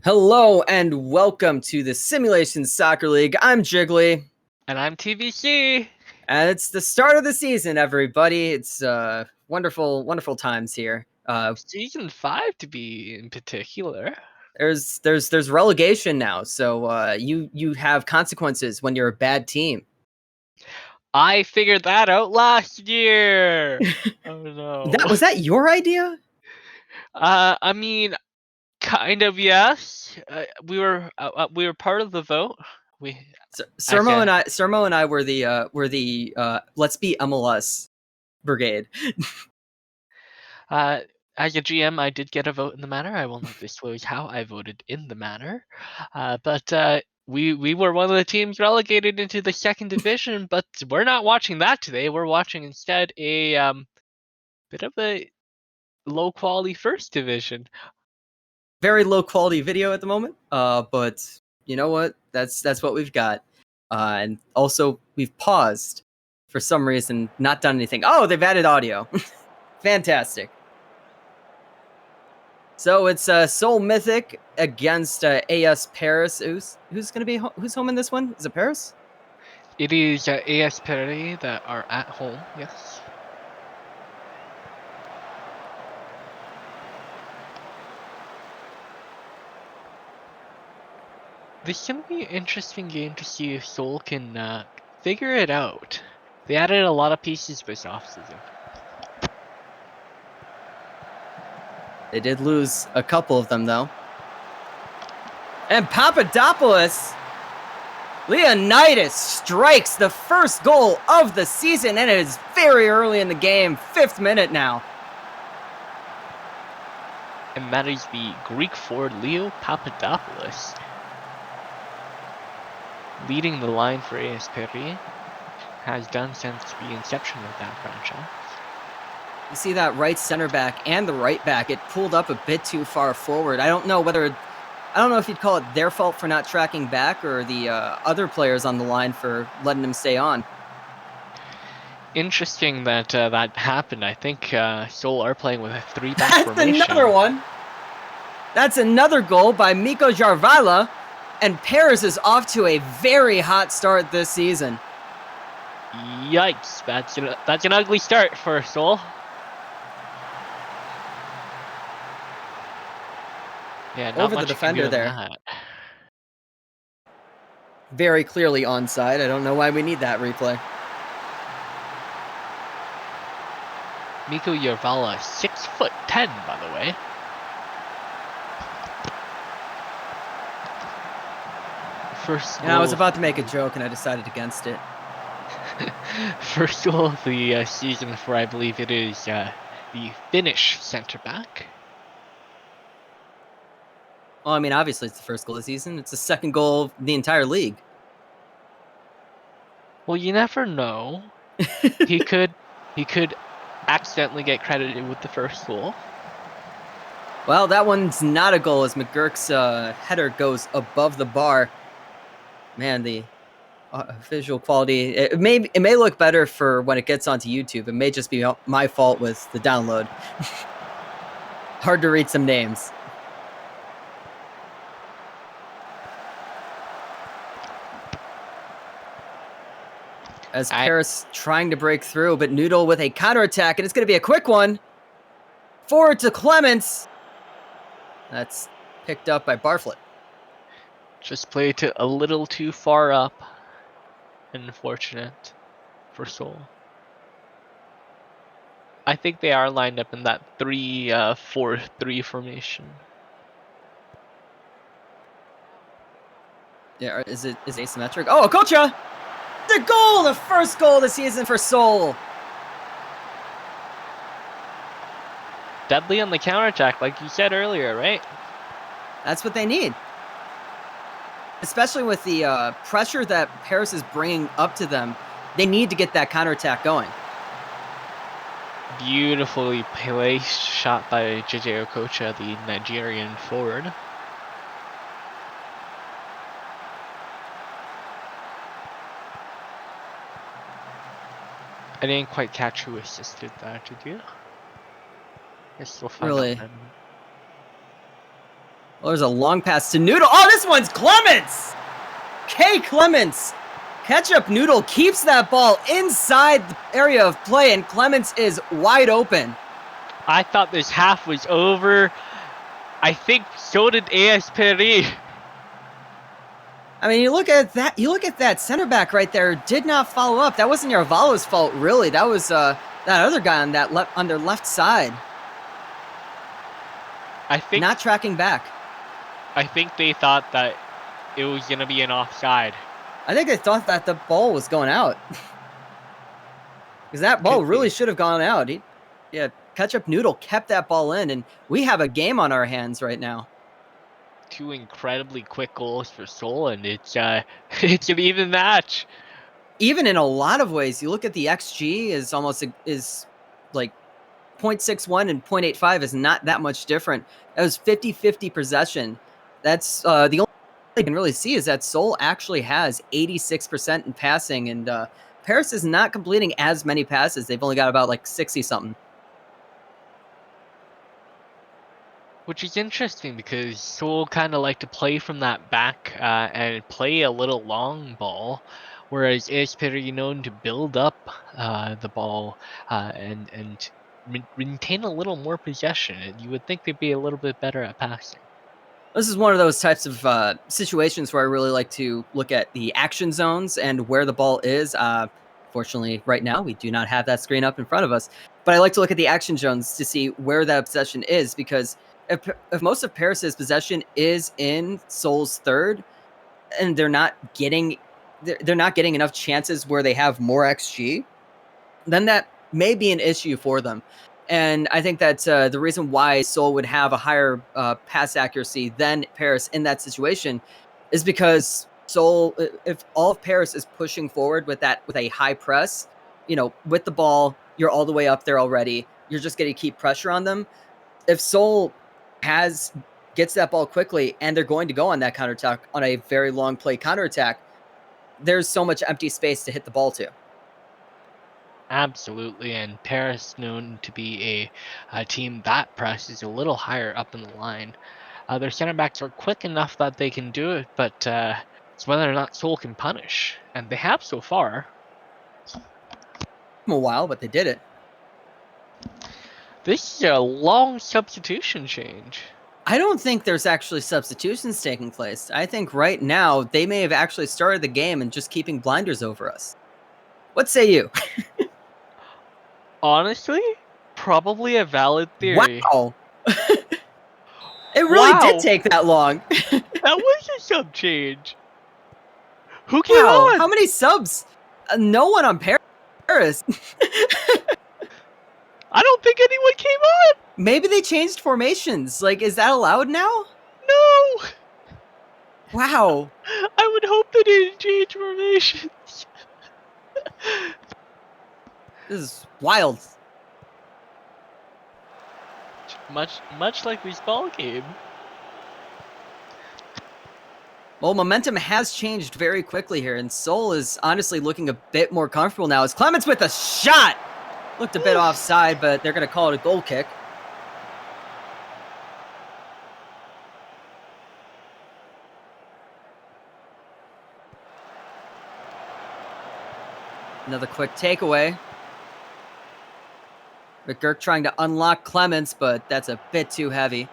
Hello and welcome to the Simulation Soccer League. I'm Jiggly. And I'm TVC. And it's the start of the season, everybody. It's wonderful times here. Season 5 to be in particular. There's relegation now, so you have consequences when you're a bad team. I figured that out last year. Oh no. Was that your idea? I mean, kind of yes. We were part of the vote. Sermo and I were the Let's Be MLS brigade. As a GM, I did get a vote in the matter. I will not disclose how I voted in the matter, but we were one of the teams relegated into the second division. But we're not watching that today. We're watching instead a bit of a low quality first division. Very low quality video at the moment, but you know what? That's what we've got. And also, we've paused for some reason, not done anything. Oh, they've added audio. Fantastic. So it's Seoul Mythic against AS Paris. Who's gonna be who's home in this one? Is it Paris? It is AS Paris that are at home. Yes. This is gonna be an interesting game to see if Seoul can figure it out. They added a lot of pieces this offseason. They did lose a couple of them though. And Papadopoulos, Leonidas strikes the first goal of the season, and it is very early in the game, 5th minute now. And that is the Greek forward Leo Papadopoulos leading the line for AS Paris, has done since the inception of that franchise. You see that right center back and the right back, it pulled up a bit too far forward. I don't know if you'd call it their fault for not tracking back or the other players on the line for letting him stay on. Interesting that that happened. I think Seoul are playing with a 3-back formation. That's another one. That's another goal by Miko Jarvala, and Paris is off to a very hot start this season. Yikes! That's an ugly start for Seoul. Yeah, not over much the defender there. That. Very clearly onside. I don't know why we need that replay. Miko Jarvala, 6'10", by the way. First goal. I was about to make a joke and I decided against it. First goal of the season for, I believe it is the Finnish center back. Well, I mean, obviously it's the first goal of the season. It's the second goal of the entire league. Well, you never know. he could accidentally get credited with the first goal. Well, that one's not a goal as McGurk's header goes above the bar. Man, the visual quality, it may look better for when it gets onto YouTube. It may just be my fault with the download. Hard to read some names. As Paris trying to break through, but Noodle with a counterattack, and it's going to be a quick one. Forward to Clements. That's picked up by Barflett. Just played to a little too far up. Unfortunate for Seoul. I think they are lined up in that 3-4-3 formation. Yeah, is it asymmetric? Oh, Okocha! The goal! The first goal of the season for Seoul! Deadly on the counterattack, like you said earlier, right? That's what they need. Especially with the pressure that Paris is bringing up to them. They need to get that counterattack going. Beautifully placed shot by JJ Okocha, the Nigerian forward. I didn't quite catch who assisted that, did you? I still find really? Well, there's a long pass to Noodle. Oh, this one's Clements! K. Clements. Ketchup Noodle keeps that ball inside the area of play, and Clements is wide open. I thought this half was over. I think so did AS Peri. I mean, you look at that center back right there did not follow up. That wasn't Yarvalo's fault, really. That was that other guy on their left side. I think not tracking back. I think they thought that it was gonna be an offside. I think they thought that the ball was going out. Because that ball really should have gone out. Ketchup Noodle kept that ball in, and we have a game on our hands right now. 2 incredibly quick goals for Seoul, and it's an even match. Even in a lot of ways, you look at the XG is like 0.61 and 0.85 is not that much different. That was 50-50 possession. That's the only thing I can really see is that Seoul actually has 86% in passing, and Paris is not completing as many passes. They've only got about like 60-something. Which is interesting because Seoul kind of like to play from that back and play a little long ball, whereas AS Peri known to build up the ball and maintain a little more possession. And you would think they'd be a little bit better at passing. This is one of those types of situations where I really like to look at the action zones and where the ball is. Fortunately, right now, we do not have that screen up in front of us. But I like to look at the action zones to see where that possession is, because if most of Paris's possession is in Seoul's third, and they're not getting enough chances where they have more XG, then that may be an issue for them. And I think that's the reason why Seoul would have a higher pass accuracy than Paris in that situation is because Seoul, if all of Paris is pushing forward with a high press, with the ball, you're all the way up there already. You're just going to keep pressure on them. If Seoul gets that ball quickly and they're going to go on that counterattack, on a very long play counterattack, there's so much empty space to hit the ball to. Absolutely, and Paris known to be a team that presses a little higher up in the line. Their center backs are quick enough that they can do it, but it's whether or not Seoul can punish, and they have so far. A while, but they did it. This is a long substitution change. I don't think there's actually substitutions taking place. I think right now they may have actually started the game and just keeping blinders over us. What say you? Honestly, probably a valid theory. Wow. It really did take that long. That was a sub change. Who came Wow. on? How many subs? No one on Paris. I don't think anyone came on. Maybe they changed formations. Like, is that allowed now? No. Wow. I would hope they didn't change formations. This is wild. Much like this ball game. Well, momentum has changed very quickly here, and Seoul is honestly looking a bit more comfortable now. As Clements with a shot! Looked a bit offside, but they're going to call it a goal kick. Another quick takeaway. McGurk trying to unlock Clements, but that's a bit too heavy.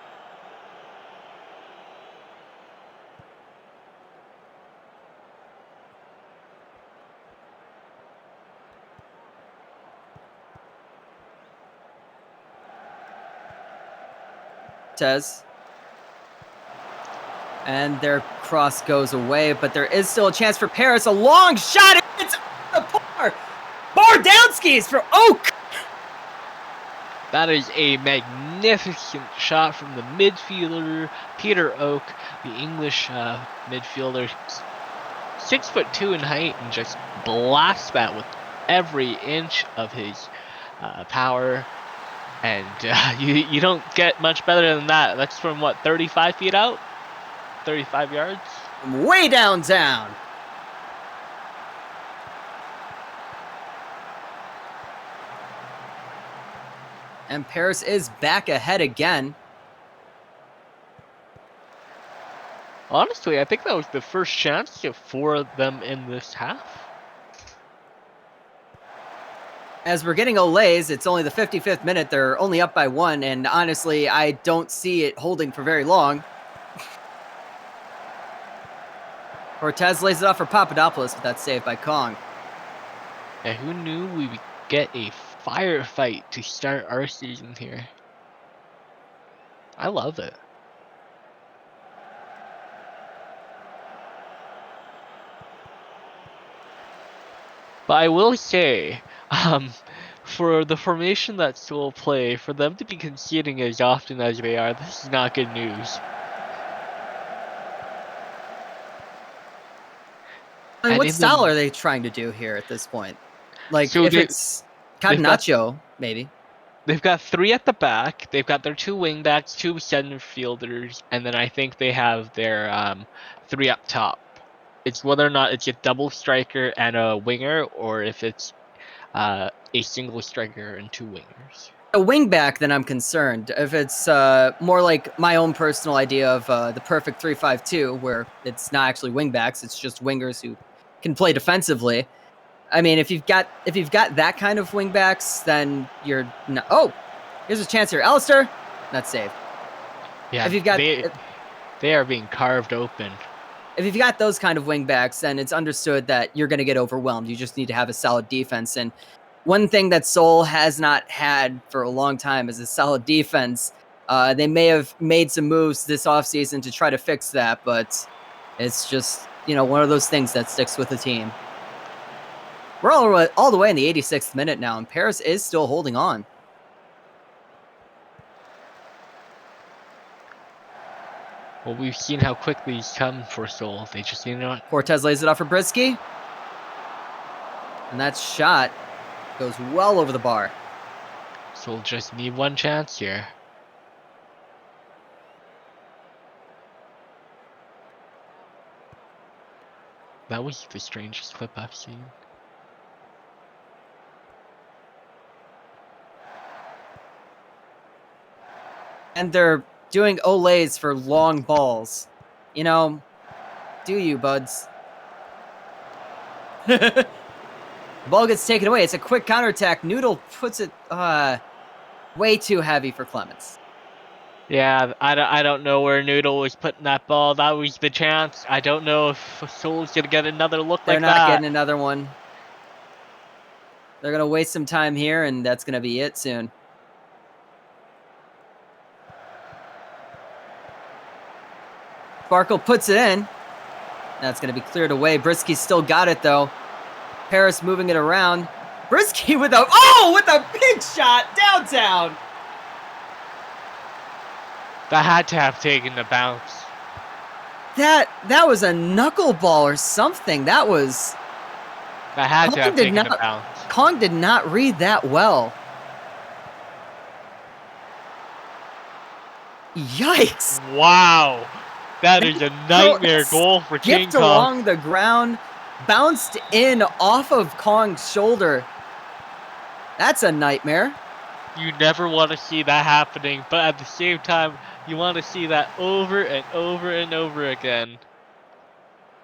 Tez. And their cross goes away, but there is still a chance for Paris. A long shot. It's the bar. Bardowski's for Oak. That is a magnificent shot from the midfielder, Peter Oak, the English midfielder. 6'2" in height, and just blasts that with every inch of his power. And you don't get much better than that. That's from what, 35 feet out? 35 yards? Way downtown. And Paris is back ahead again. Honestly, I think that was the first chance for them in this half. As we're getting Olays, it's only the 55th minute. They're only up by 1, and honestly, I don't see it holding for very long. Cortez lays it off for Papadopoulos, but that's saved by Kong. Yeah, who knew we would get a firefight to start our season here? I love it. But I will say, for the formation that Seoul play, for them to be conceding as often as they are, this is not good news. I mean, And what in style the are they trying to do here at this point? Like, so if it's they've got Catenaccio, maybe. they've got 3 at the back. They've got their 2 wing backs, 2 center fielders, and then I think they have their 3 up top. It's whether or not it's a double striker and a winger, or if it's a single striker and 2 wingers. A wingback, then I'm concerned. If it's more like my own personal idea of the perfect 3-5-2, where it's not actually wingbacks, it's just wingers who can play defensively. I mean, if you've got that kind of wingbacks, then you're not. Oh, here's a chance here, Alistair. That's saved. Yeah, If you've got they are being carved open. if you've got those kind of wingbacks, then it's understood that you're going to get overwhelmed. You just need to have a solid defense. And one thing that Seoul has not had for a long time is a solid defense. They may have made some moves this offseason to try to fix that, but it's just, one of those things that sticks with the team. We're all the way in the 86th minute now, and Paris is still holding on. Well, we've seen how quickly he's come for Seoul. They just, Cortez lays it off for Britsky. And that shot goes well over the bar. Seoul just need one chance here. That was the strangest clip I've seen. And they're doing olays for long balls. Do you, buds? The ball gets taken away. It's a quick counterattack. Noodle puts it way too heavy for Clemens. Yeah, I don't know where Noodle was putting that ball. That was the chance. I don't know if Seoul's going to get another look like that. They're not getting another one. They're going to waste some time here, and that's going to be it soon. Sparkle puts it in. That's going to be cleared away. Brisky's still got it, though. Paris moving it around. Brisky with a big shot downtown. That had to have taken the bounce. That was a knuckleball or something. That had to have taken the bounce. Kong did not read that well. Yikes. Wow. That is a nightmare goal for King Kong. Along the ground, bounced in off of Kong's shoulder. That's a nightmare. You never want to see that happening, but at the same time, you want to see that over and over and over again.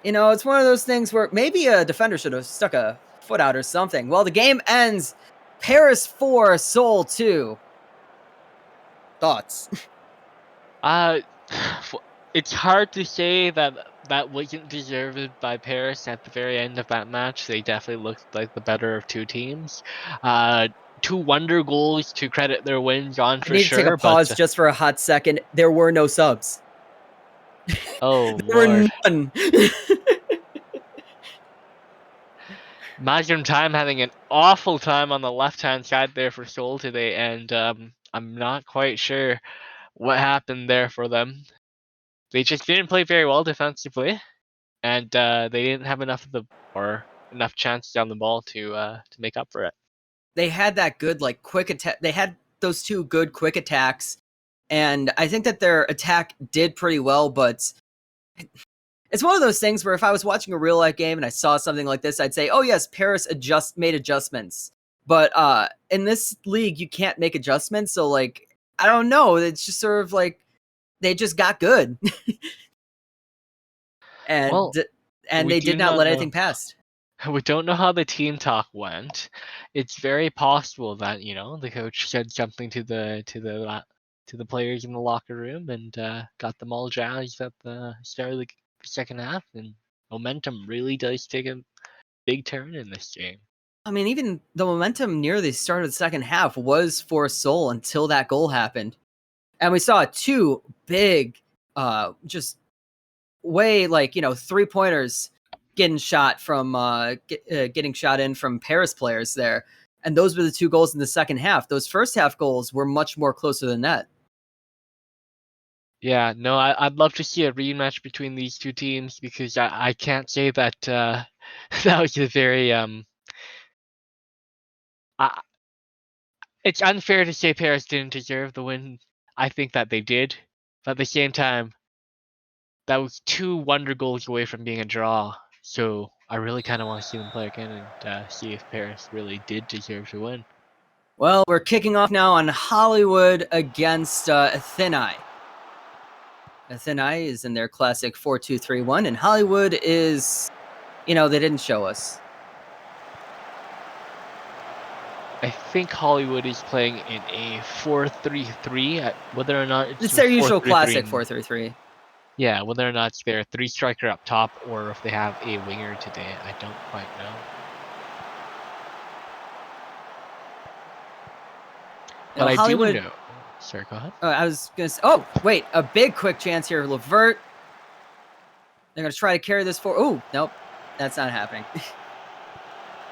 It's one of those things where maybe a defender should have stuck a foot out or something. Well, the game ends. Paris 4, Seoul 2. Thoughts? It's hard to say that wasn't deserved by Paris at the very end of that match. They definitely looked like the better of two teams. 2 wonder goals to credit their wins on for sure. I need to take a pause just for a hot second. There were no subs. Oh, there were none. Imagine Time having an awful time on the left-hand side there for Seoul today, and I'm not quite sure what happened there for them. They just didn't play very well defensively, and they didn't have enough chances on the ball to make up for it. They had that good quick attack. They had those 2 good quick attacks, and I think that their attack did pretty well. But it's one of those things where if I was watching a real life game and I saw something like this, I'd say, "Oh yes, Paris made adjustments." But in this league, you can't make adjustments. So I don't know. It's just sort of they just got good. and Well, we they do did not not let know. anything pass. We don't know how the team talk went. It's very possible that the coach said something to the players in the locker room and got them all jazzed at the start of the second half. And momentum really does take a big turn in this game. I mean, even the momentum near the start of the second half was for Seoul until that goal happened. And we saw two big, just way 3-pointers getting shot from getting shot in from Paris players there. And those were the two goals in the second half. Those first half goals were much more closer than that. Yeah, no, I'd love to see a rematch between these two teams because I can't say that that was a very it's unfair to say Paris didn't deserve the win. I think that they did, but at the same time, that was two wonder goals away from being a draw. So I really kind of want to see them play again and see if Paris really did deserve to win. Well, we're kicking off now on Hollywood against Athênai. Athênai is in their classic 4-2-3-1, and Hollywood is, they didn't show us. I think Hollywood is playing in a 4-3-3. Whether or not It's their usual 4-3-3 classic 4-3-3. Yeah, whether or not it's their three striker up top or if they have a winger today, I don't quite know. But I Hollywood, do know. Sorry, go ahead. I was going to say, oh, wait, a big quick chance here. Levert. They're going to try to carry this forward. Oh, nope, that's not happening.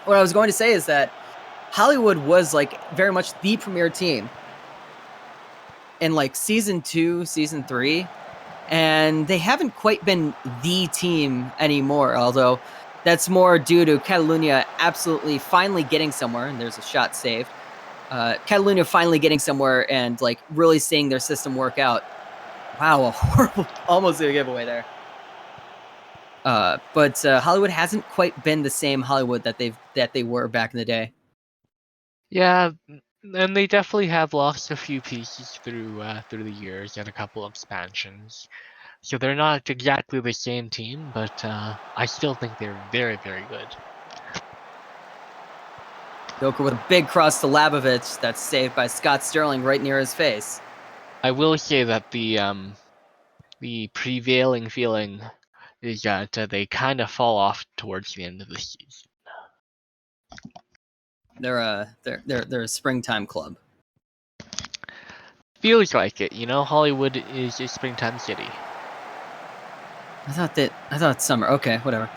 What I was going to say is that Hollywood was very much the premier team in season 2, season 3. And they haven't quite been the team anymore, although that's more due to Catalunya absolutely finally getting somewhere, and there's a shot saved. Catalunya finally getting somewhere and really seeing their system work out. Wow, a horrible, almost a giveaway there. But Hollywood hasn't quite been the same Hollywood that they were back in the day. Yeah, and they definitely have lost a few pieces through the years and a couple of expansions. So they're not exactly the same team, but I still think they're very, very good. Joker with a big cross to Labovich that's saved by Scott Sterling right near his face. I will say that the prevailing feeling is that they kind of fall off towards the end of the season. They're a springtime club. Feels like it, Hollywood is a springtime city. I thought summer. Okay, whatever.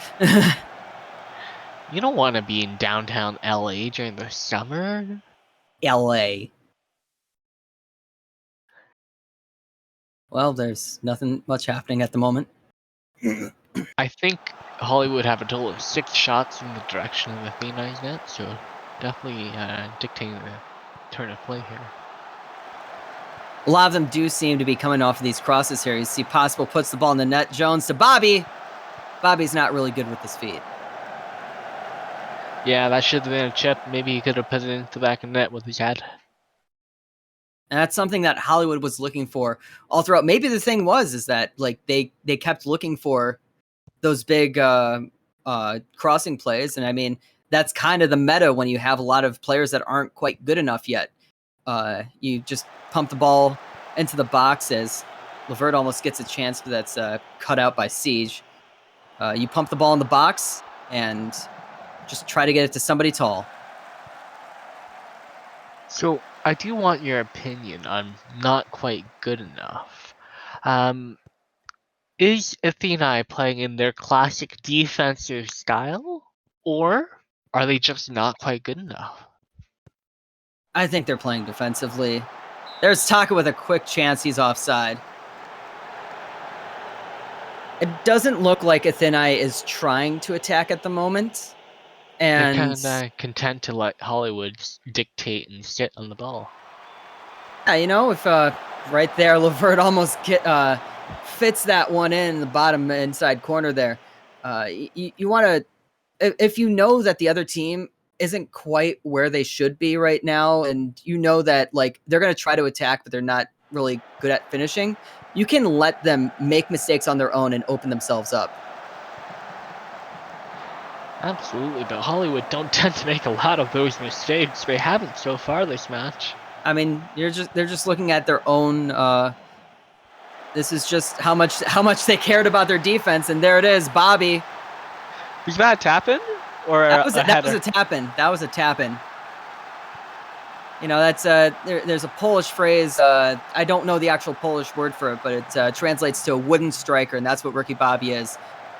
You don't want to be in downtown LA during the summer. LA. Well, there's nothing much happening at the moment. I think Hollywood have a total of 6 shots in the direction of Athênai's net, so definitely dictating the turn of play here. A lot of them do seem to be coming off of these crosses here. You see Possible puts the ball in the net. Jones to Bobby. Bobby's not really good with his feet. Yeah, that should have been a chip. Maybe he could have put it into the back of the net with his head. And that's something that Hollywood was looking for all throughout. Maybe the thing is that they kept looking for those big crossing plays. And I mean, that's kind of the meta when you have a lot of players that aren't quite good enough yet. You just pump the ball into the box as Levert almost gets a chance, but that's cut out by Siege. You pump the ball in the box and just try to get it to somebody tall. So I do want your opinion on not quite good enough. Is Athênai playing in their classic defensive style, or are they just not quite good enough? I think they're playing defensively. There's Taka with a quick chance. He's offside. It doesn't look like Athênai is trying to attack at the moment. And they're kind of content to let Hollywood dictate and sit on the ball. Yeah, if right there, Levert almost fits that one in the bottom inside corner there. You want to, if you know that the other team isn't quite where they should be right now, and you know that they're going to try to attack, but they're not really good at finishing, you can let them make mistakes on their own and open themselves up. Absolutely, but Hollywood don't tend to make a lot of those mistakes. They haven't so far this match. I mean, they're just looking at their own. This is just how much they cared about their defense, and there it is, Bobby. Was that a tap-in or That was a header? a tap-in. That was a tap-in. You know, that's there's a Polish phrase. I don't know the actual Polish word for it, but it translates to a wooden striker, and that's what Ricky Bobby is.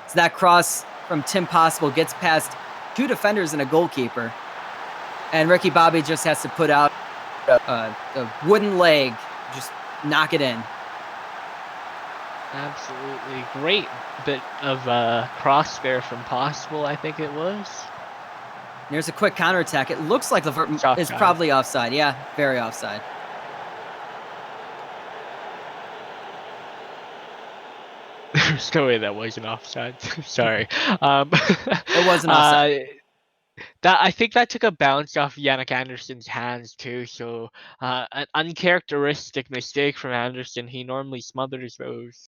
So that cross from Tim Possible gets past 2 defenders and a goalkeeper, and Ricky Bobby just has to put out a wooden leg, just knock it in. Absolutely great bit of cross there from Possible, I think it was. There's a quick counterattack. It looks like Levert is probably offside. Yeah, very offside. There's no way that wasn't offside. Sorry. It wasn't offside. I think that took a bounce off Yannick Anderson's hands too. So an uncharacteristic mistake from Anderson. He normally smothers those.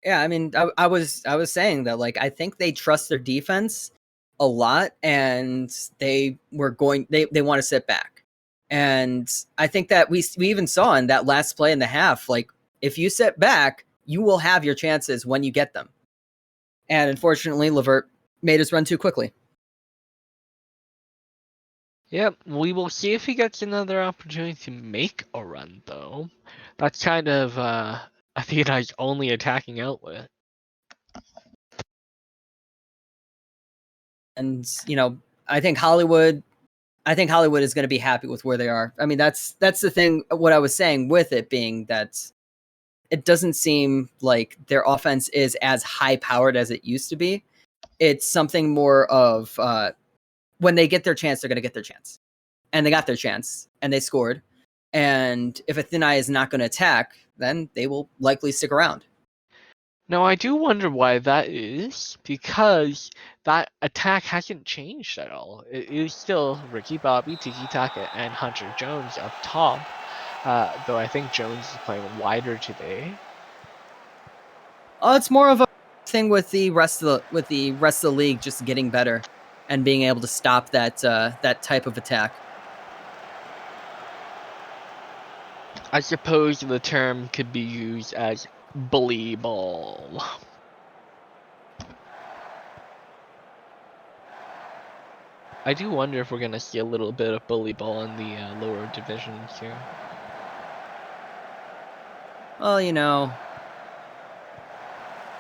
Yeah, I mean, I was saying that, like, I think they trust their defense a lot, and they want to sit back. And I think that we even saw in that last play in the half, like, if you sit back, you will have your chances when you get them. And unfortunately, Levert made us run too quickly. Yep, we will see if he gets another opportunity to make a run, though. That's kind of Athênai's only attacking outlet. And, you know, I think Hollywood is going to be happy with where they are. I mean, that's the thing. What I was saying with it being that it doesn't seem like their offense is as high powered as it used to be. It's something more of when they get their chance, they're going to get their chance. And they got their chance, and they scored. And if Athênai is not going to attack, then they will likely stick around. Now, I do wonder why that is, because that attack hasn't changed at all. It is still Ricky Bobby, Tiki Taka, and Hunter Jones up top, though I think Jones is playing wider today. It's more of a thing with the rest of the league just getting better and being able to stop that type of attack. I suppose the term could be used as bully ball. I do wonder if we're going to see a little bit of bully ball in the lower divisions here. Well, you know,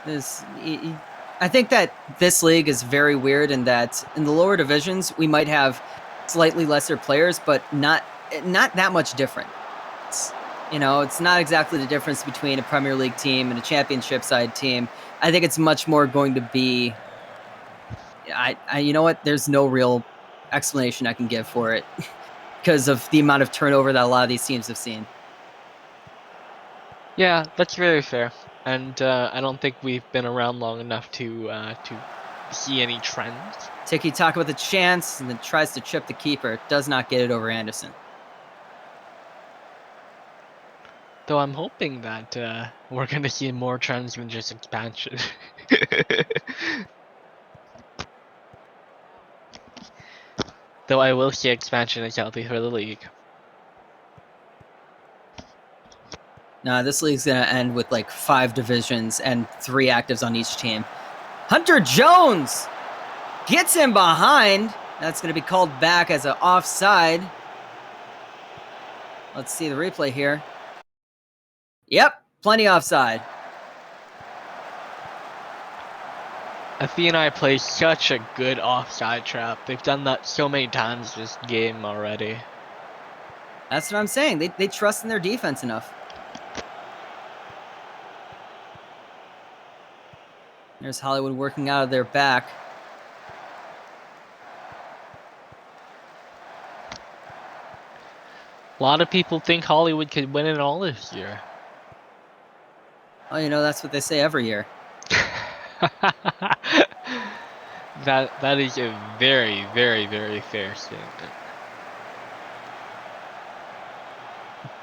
I think that this league is very weird in that in the lower divisions we might have slightly lesser players, but not that much different. You know, it's not exactly the difference between a Premier League team and a Championship side team. I think it's much more going to be. You know what? There's no real explanation I can give for it because of the amount of turnover that a lot of these teams have seen. Yeah, that's very fair, and I don't think we've been around long enough to see any trends. Tiki Taka with a chance and then tries to chip the keeper. Does not get it over Anderson. Though I'm hoping that we're going to see more trends than just expansion. Though I will say expansion is healthy for the league. Nah, this league's going to end with like 5 divisions and 3 actives on each team. Hunter Jones gets him behind. That's going to be called back as an offside. Let's see the replay here. Yep, plenty offside. Athênai plays such a good offside trap. They've done that so many times this game already. That's what I'm saying. They trust in their defense enough. There's Hollywood working out of their back. A lot of people think Hollywood could win it all this year. Oh, you know, that's what they say every year. That is a very, very, very fair statement.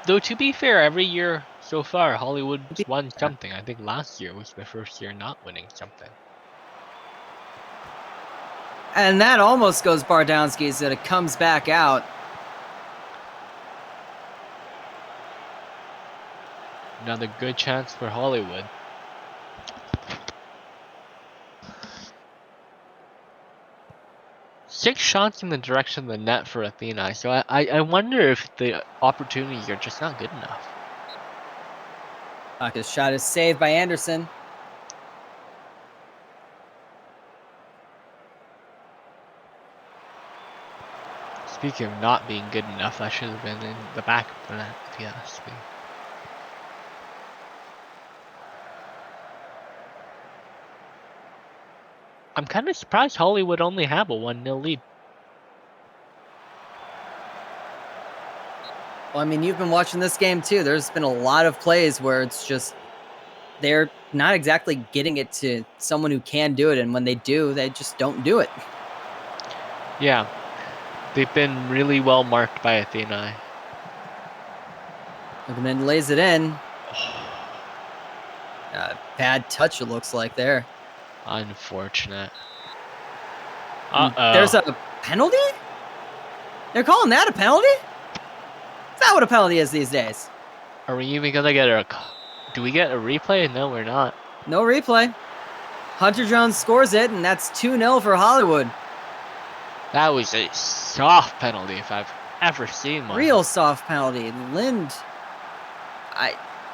Though to be fair, every year so far, Hollywood's won something. I think last year was the first year not winning something. And that almost goes Bardowski's, that it comes back out. Another good chance for Hollywood. Six shots in the direction of the net for Athênai, so I wonder if the opportunities are just not good enough. His shot is saved by Anderson. Speaking of not being good enough, that should have been in the back of the net, if you ask me. I'm kind of surprised Hollywood only have a 1-0 lead. Well, I mean, you've been watching this game too. There's been a lot of plays where it's just they're not exactly getting it to someone who can do it, and when they do, they just don't do it. Yeah, they've been really well marked by Athênai. Lookman lays it in. Bad touch, it looks like there. Unfortunate. There's a penalty? They're calling that a penalty? Is that what a penalty is these days? Are we even gonna get a... Do we get a replay? No, we're not. No replay. Hunter Jones scores it, and that's 2-0 for Hollywood. That was a soft penalty if I've ever seen one. Real soft penalty. Lind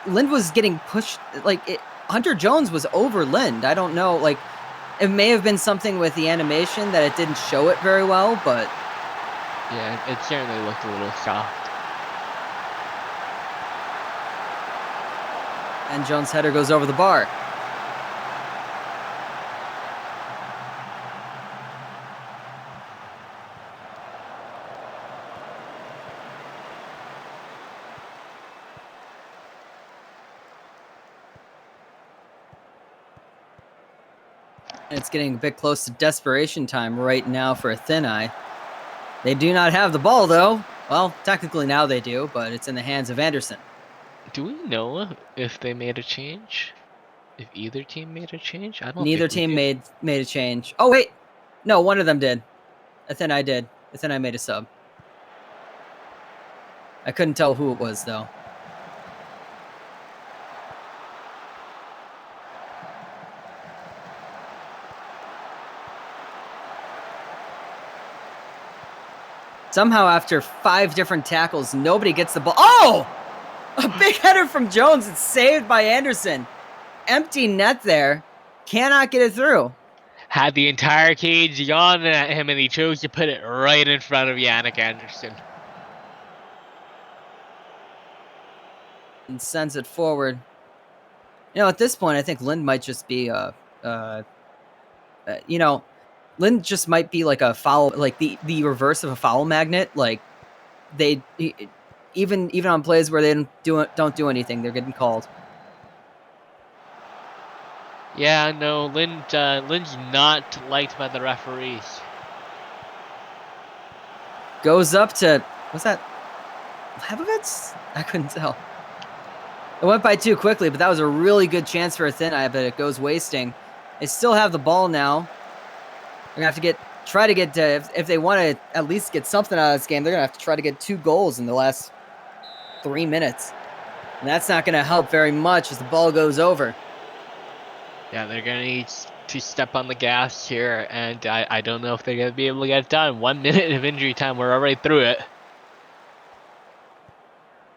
was getting pushed. Hunter Jones was over Lind. I don't know. Like, it may have been something with the animation that it didn't show it very well, but... Yeah, it certainly looked a little soft. And Jones' header goes over the bar. It's getting a bit close to desperation time right now for Athênai. They do not have the ball, though. Well, technically now they do, but it's in the hands of Anderson. Do we know if they made a change? If either team made a change? I don't Neither think team made a change. Oh, wait. No, one of them did. Athênai did. Athênai made a sub. I couldn't tell who it was, though. Somehow, after 5 different tackles, nobody gets the ball. Oh! A big header from Jones. It's saved by Anderson. Empty net there. Cannot get it through. Had the entire cage yawning at him, and he chose to put it right in front of Yannick Anderson. And sends it forward. At this point, I think Lind might just be Lind just might be like a foul, like the reverse of a foul magnet. Like even on plays where they don't do anything, they're getting called. Yeah, no, Lind's not liked by the referees. Goes up to, was that Lebovitz? I couldn't tell. It went by too quickly, but that was a really good chance for Athênai, but it goes wasting. They still have the ball now. They're going to have to try to get, if they want to at least get something out of this game, they're going to have to try to get 2 goals in the last 3 minutes. And that's not going to help very much as the ball goes over. Yeah, they're going to need to step on the gas here, and I don't know if they're going to be able to get it done. 1 minute of injury time, we're already through it.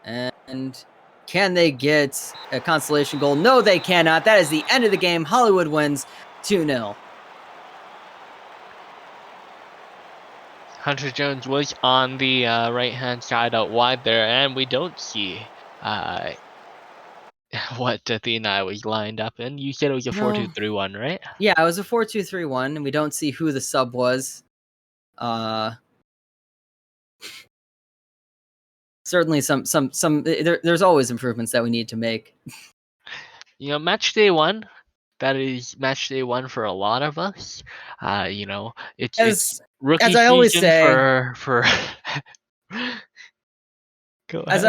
And can they get a consolation goal? No, they cannot. That is the end of the game. Hollywood wins 2-0. Hunter Jones was on the right-hand side out wide there, and we don't see what Athênai was lined up in. You said it was a 4-2-3-1, right? Yeah, it was a 4-2-3-1, and we don't see who the sub was. Certainly there's always improvements that we need to make. Match day 1, that is match day 1 for a lot of us. It's rookie as I always season say, for Go ahead. As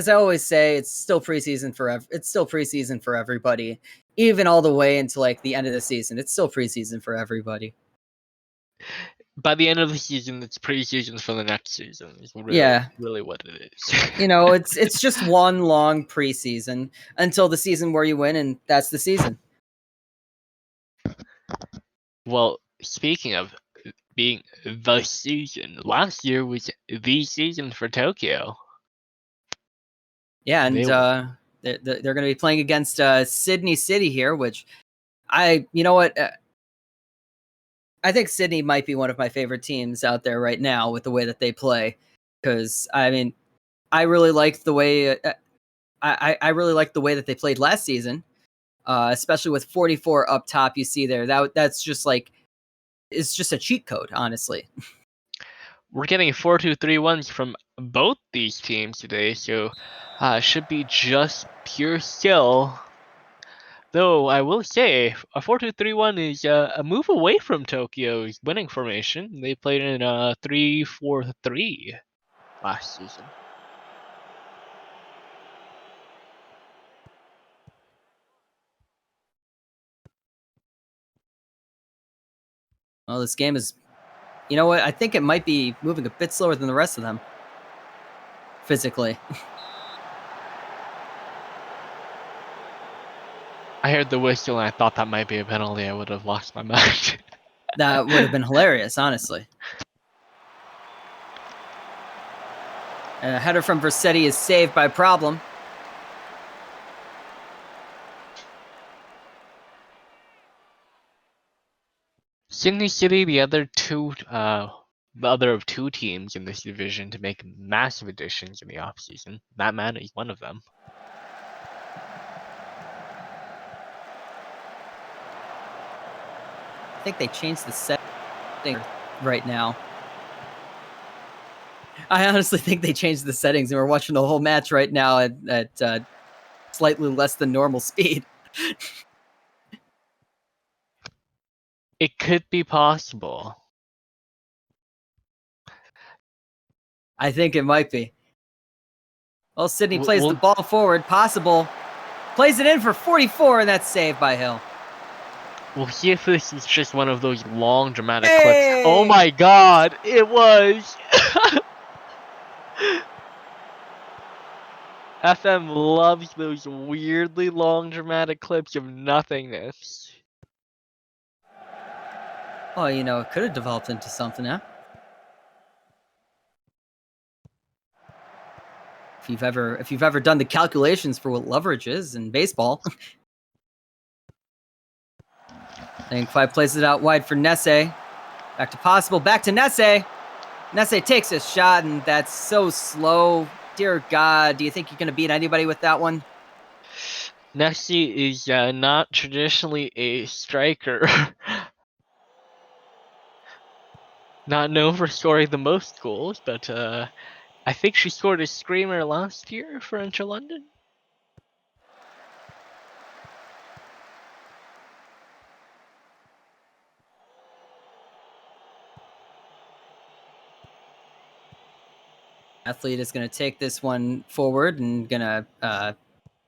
I always say, it's still preseason for everybody, even all the way into like the end of the season. It's still preseason for everybody. By the end of the season, it's preseason for the next season. Is really what it is. It's just one long preseason until the season where you win, and that's the season. Well, speaking of being the season, last year was the season for Tokyo. Yeah, and they're going to be playing against Sydney City here, which you know what? I think Sydney might be one of my favorite teams out there right now with the way that they play. Because I mean, I really liked the way I really liked the way that they played last season, especially with 44 up top. You see there that's just like it's just a cheat code, honestly. We're getting 4-2-3-1s from both these teams today, so should be just pure skill. Though I will say, a 4-2-3-1 is a move away from Tokyo's winning formation. They played in a 3-4-3 last season. Well, this game is, you know what? I think it might be moving a bit slower than the rest of them physically. I heard the whistle and I thought that might be a penalty. I would have lost my mind. That would have been hilarious, honestly. And a header from Versetti is saved by Problem. Sydney City, the other of two teams in this division to make massive additions in the offseason. That man is one of them. I think they changed the setting right now. I honestly think they changed the settings, and we're watching the whole match right now at slightly less than normal speed. It could be possible. I think it might be. Well, Sydney plays the ball forward. Possible. Plays it in for 44, and that's saved by Hill. We'll see if this is just one of those long, dramatic clips. Oh my god, it was! FM loves those weirdly long, dramatic clips of nothingness. Oh, you know, it could have developed into something, huh? If you've ever done the calculations for what leverage is in baseball. Think 5 plays it out wide for Nesse. Back to Possible, back to Nesse. Nesse takes a shot, and that's so slow. Dear God, do you think you're going to beat anybody with that one? Nesse is not traditionally a striker. Not known for scoring the most goals, but I think she scored a screamer last year for Inter London. Athlete is going to take this one forward and going to,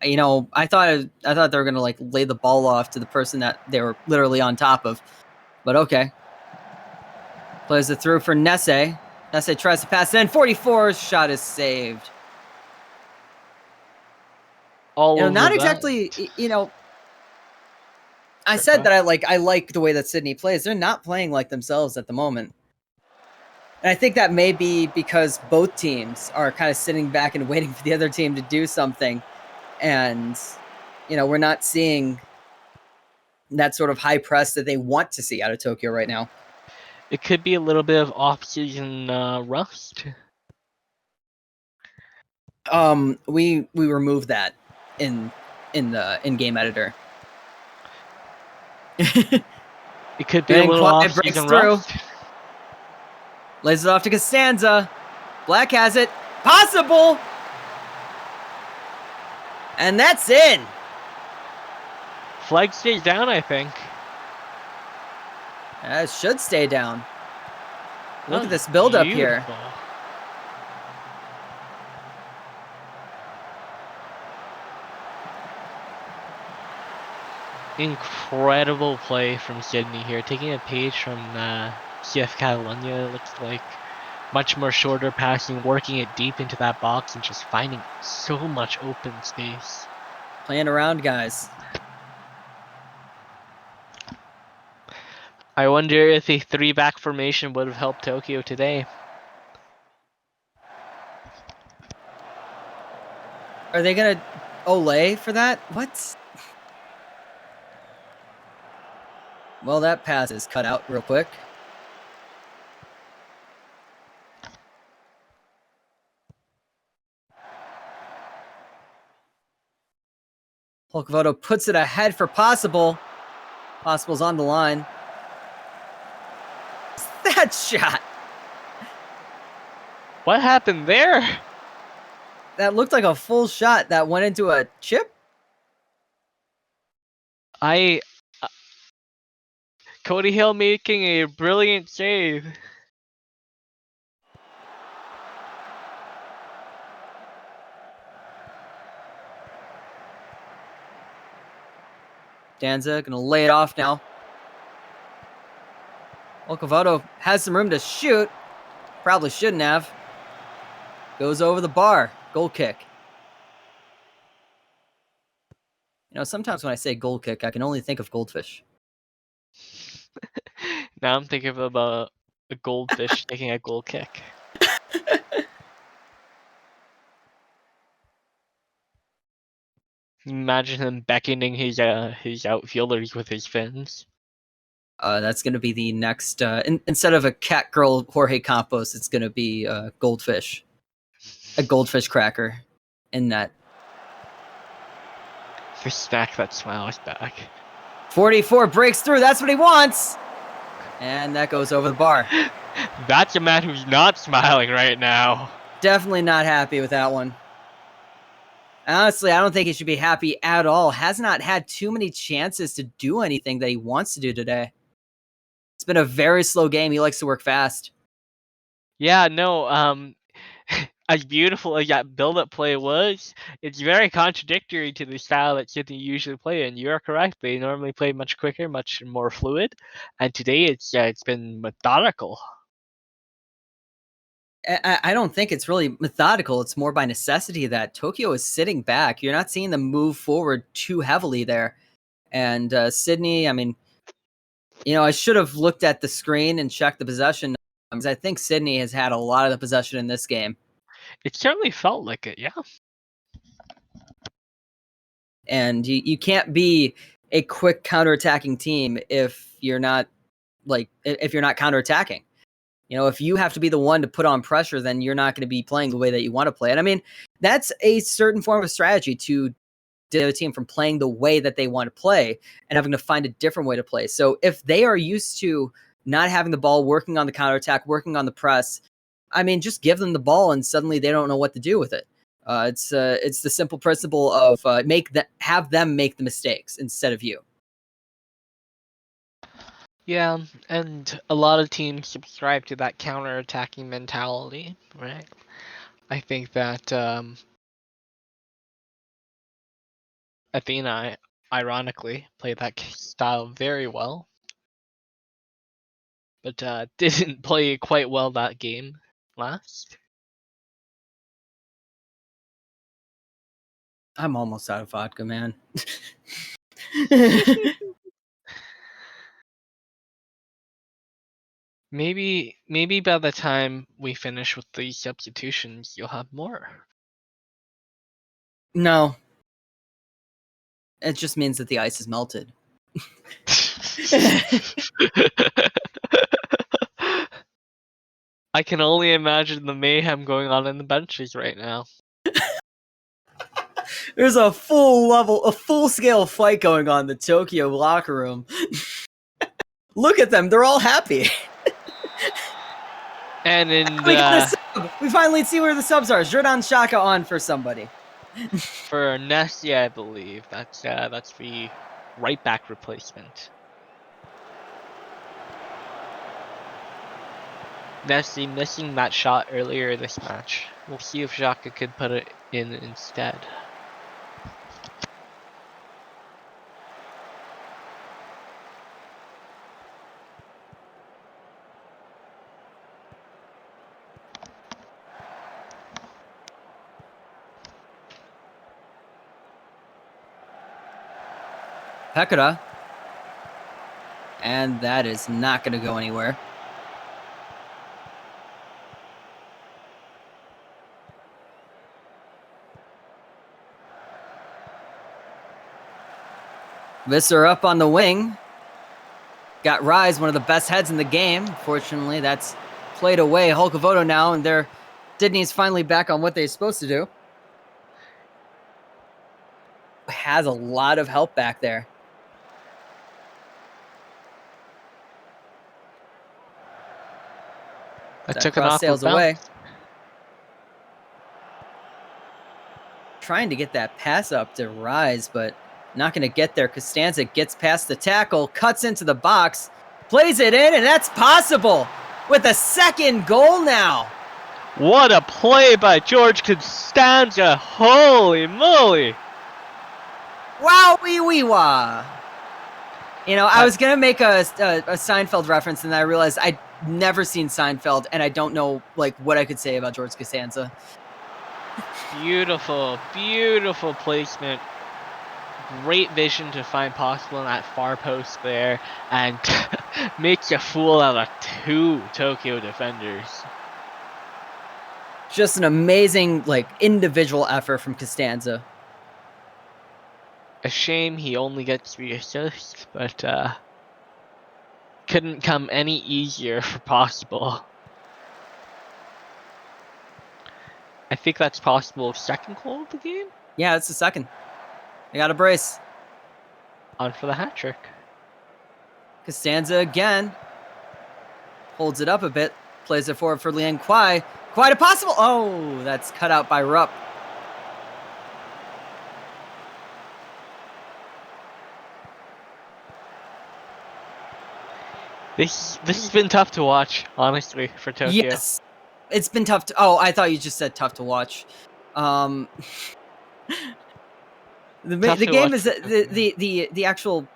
you know, I thought they were going to like lay the ball off to the person that they were literally on top of, but okay. Plays it through for Nesse. Nesse tries to pass it in. 44 shot is saved. Not exactly, you know, I said that I like the way that Sydney plays. They're not playing like themselves at the moment. And I think that may be because both teams are kind of sitting back and waiting for the other team to do something. And, you know, we're not seeing that sort of high press that they want to see out of Tokyo right now. It could be a little bit of off-season rust. We removed that in the in-game editor. It could be a little off-season rust. Lays it off to Costanza. Black has it. Possible! And that's in! Flag stays down, I think. It should stay down. Look at this build-up here. Incredible play from Sydney here, taking a page from CF Catalunya looks like. Much more shorter passing, working it deep into that box and just finding so much open space. Playing around, guys. I wonder if a 3-back formation would have helped Tokyo today. Are they gonna Olay for that? What? Well, that pass is cut out real quick. Hulkvodo puts it ahead for Possible. Possible's on the line. That shot! What happened there? That looked like a full shot that went into a chip. Cody Hill making a brilliant save. Danza gonna lay it off now. Hulkvodo has some room to shoot. Probably shouldn't have. Goes over the bar. Goal kick. You know, sometimes when I say goal kick, I can only think of goldfish. Now I'm thinking about a goldfish taking a goal kick. Imagine him beckoning his outfielders with his fins. That's going to be the next. Instead of a cat girl Jorge Campos, it's going to be goldfish. A goldfish cracker in net. The snack that smiles back. 44 breaks through. That's what he wants. And that goes over the bar. That's a man who's not smiling right now. Definitely not happy with that one. Honestly, I don't think he should be happy at all. Has not had too many chances to do anything that he wants to do today. It's been a very slow game. He likes to work fast. Yeah, no, as beautiful as that build-up play was, it's very contradictory to the style that Sydney usually play in. You are correct. They normally play much quicker, much more fluid, and today it's been methodical. I don't think it's really methodical. It's more by necessity that Tokyo is sitting back. You're not seeing them move forward too heavily there. And Sydney, I mean, you know, I should have looked at the screen and checked the possession because I think Sydney has had a lot of the possession in this game. It certainly felt like it, yeah. And you can't be a quick counterattacking team if you're not counterattacking. You know, if you have to be the one to put on pressure, then you're not going to be playing the way that you want to play. And I mean, that's a certain form of strategy to the other team from playing the way that they want to play and having to find a different way to play. So if they are used to not having the ball, working on the counterattack, working on the press, I mean, just give them the ball and suddenly they don't know what to do with it. It's the simple principle of have them make the mistakes instead of you. Yeah, and a lot of teams subscribe to that counter-attacking mentality, right? I think that Athena, ironically, played that style very well, but didn't play quite well that game last. I'm almost out of vodka, man. Maybe by the time we finish with the substitutions, you'll have more. No. It just means that the ice is melted. I can only imagine the mayhem going on in the benches right now. There's a full scale fight going on in the Tokyo locker room. Look at them, they're all happy. And in we finally see where the subs are. Jordan Shaka on for somebody. For Nessie, I believe that's the right back replacement. Nessie missing that shot earlier this match. We'll see if Xhaka could put it in instead. Pekara. And that is not going to go anywhere. Visser up on the wing. Got Rise, one of the best heads in the game. Fortunately, that's played away. Hulkavoto now, and Disney's finally back on what they're supposed to do. Has a lot of help back there. That took an awkward sails bounce. away. Trying to get that pass up to Rise, but not going to get there. Costanza gets past the tackle, cuts into the box, plays it in, and that's possible with a second goal now. What a play by George Costanza. Holy moly. Wow-wee-wee-wah. You know, I was going to make a Seinfeld reference, and I realized I'd never seen Seinfeld, and I don't know like what I could say about George Costanza. Beautiful, beautiful placement. Great vision to find possible in that far post there, and makes a fool out of 2 Tokyo defenders. Just an amazing, like, individual effort from Costanza. A shame he only gets 3 assists, but couldn't come any easier for possible. I think that's possible second goal of the game? Yeah, it's the second. They got a brace. On for the hat trick. Costanza again. Holds it up a bit. Plays it forward for Liang Kwai. Quite a possible. Oh, that's cut out by Rupp. This has been tough to watch, honestly, for Tokyo. Yes. It's been tough to... Oh, I thought you just said tough to watch. The game is... The actual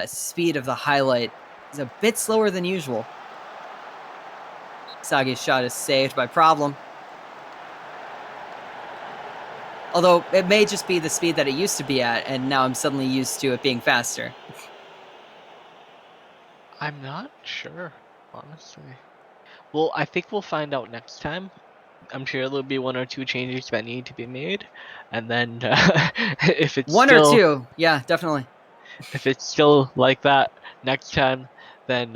speed of the highlight is a bit slower than usual. Sagi's shot is saved by Problem. Although, it may just be the speed that it used to be at, and now I'm suddenly used to it being faster. I'm not sure, honestly. Well, I think we'll find out next time. I'm sure there'll be 1 or 2 changes that need to be made, and then if it's One or two, yeah, definitely. If it's still like that next time, then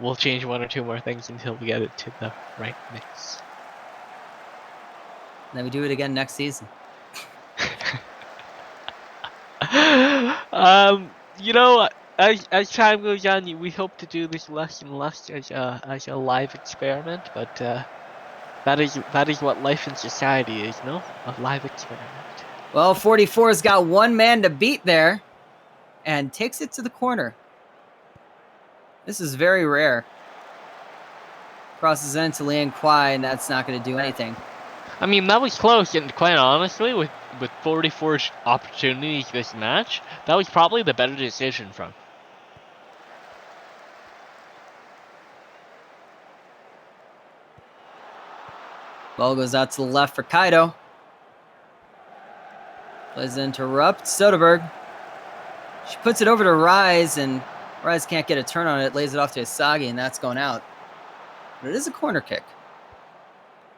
we'll change 1 or 2 more things until we get it to the right mix. Then we do it again next season. You know, as time goes on, we hope to do this less and less as a live experiment, but that is what life in society is, no? A live experiment. Well, 44's got 1 man to beat there, and takes it to the corner. This is very rare. Crosses into Liang Kwai, and that's not going to do anything. I mean, that was close, and quite honestly, with 44's opportunities this match, that was probably the better decision from. Ball goes out to the left for Cairo. Plays it interrupt. Soderberg. She puts it over to Rise, and Rise can't get a turn on it. Lays it off to Isagi, and that's going out. But it is a corner kick.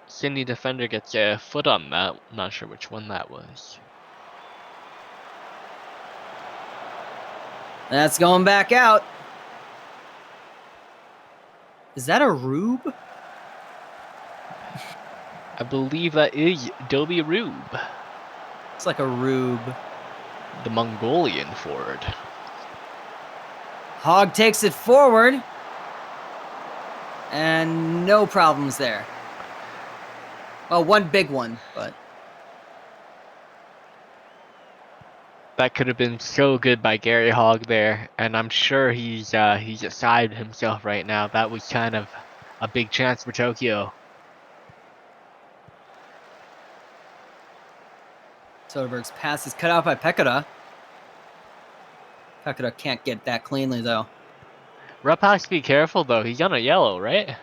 Sydney defender gets a foot on that. Not sure which one that was. That's going back out. Is that a Rube? I believe that is Dobie Rube. It's like a Rube. The Mongolian forward. Hogg takes it forward. And no problems there. Well, one big one, but... That could have been so good by Gary Hogg there, and I'm sure he's beside himself right now. That was kind of a big chance for Tokyo. Soderberg's pass is cut out by Pekara. Pekara can't get that cleanly, though. Rupp has to be careful, though. He's on a yellow, right?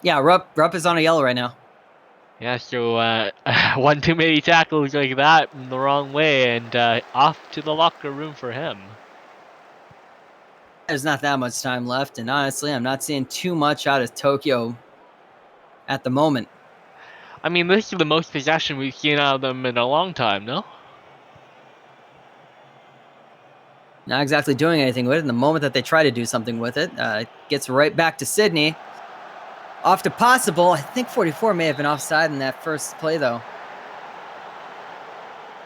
Yeah, Rupp is on a yellow right now. Yeah, so one too many tackles like that in the wrong way, and off to the locker room for him. There's not that much time left, and honestly, I'm not seeing too much out of Tokyo at the moment. I mean, this is the most possession we've seen out of them in a long time, no? Not exactly doing anything with it. In the moment that they try to do something with it, it gets right back to Sydney. Off to Possible. I think 44 may have been offside in that first play, though.